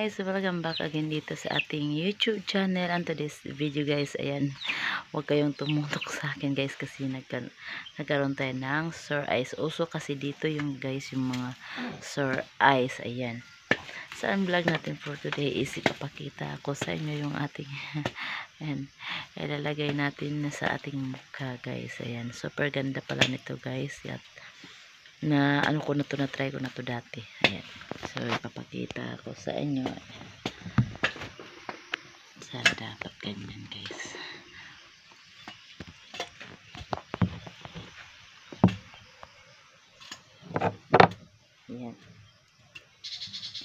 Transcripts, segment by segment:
guys, welcome back again dito sa ating YouTube channel. And today's video guys, ayan, huwag kayong tumutok sa akin guys kasi nagkaroon tayo ng sore eyes. Uso kasi dito yung guys, yung mga sore eyes, ayan. Sa vlog natin for today is ipapakita ko sa inyo yung ating ayan, ilalagay natin sa ating mukha guys, ayan. Super ganda pala nito guys, at na ano ko na to, na try ko na to dati, ayan. So ipapakita ko sa inyo, sana dapat ganyan guys. Ayan,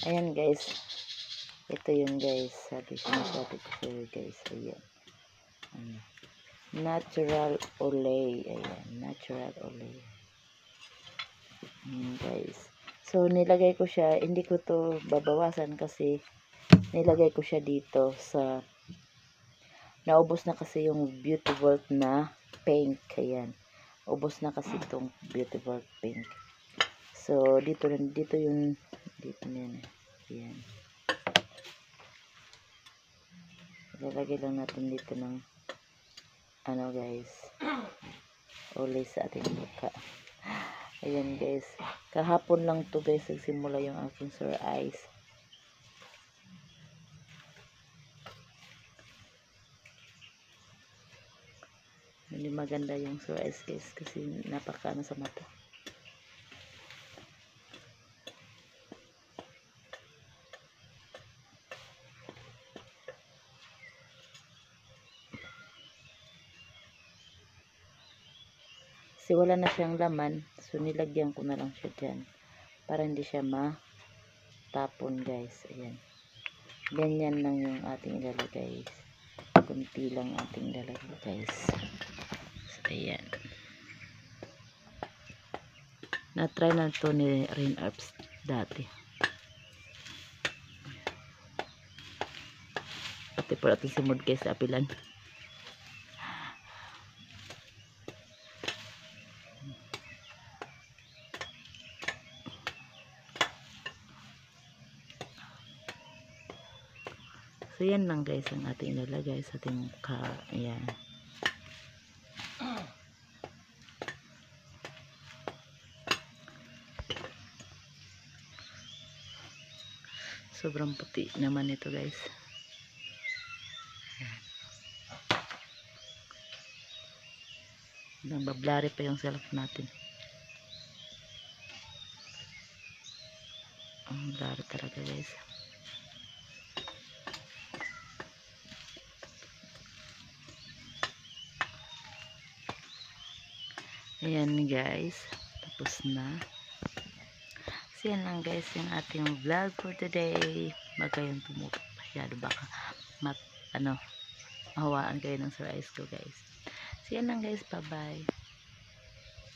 ayan guys, ito yun guys, sabi ko sa iyo guys, ayan. Natural Olay, ayan, natural Olay. Guys, so nilagay ko siya, hindi ko to babawasan kasi nilagay ko siya dito sa, naubos na kasi yung Beauty World na pink, ayan, ubos na kasi itong Beauty World pink. So dito na yung dito na yan, ayan. Ilalagay lang natin dito ng ano guys, Olay sa ating mukha. Ayan guys, kahapon lang to guys nagsimula yung aking sore eyes. Hindi maganda yung sore eyes guys kasi napakaano sa mata. Kasi wala na siyang laman, so nilagyan ko na lang siya dyan para hindi siya matapon guys, ayan. Ganyan lang yung ating ilalagay, kunti lang ating ilalagay guys. So ayan, na-try na ito ni Rain Herbs dati, pati po ating simod guys sa apilan. So yan lang guys ang ating ilalagay sa ating mukha, ayan. Sobrang puti naman ito guys. Nabablari pa yung cellphone natin. Ang blari talaga guys. Ayan guys, tapos na. So yan lang guys yung ating vlog for today. Wag kayong tumutok masyado, baka mahawaan kayo ng sore eyes ko guys. So yan lang guys, bye bye.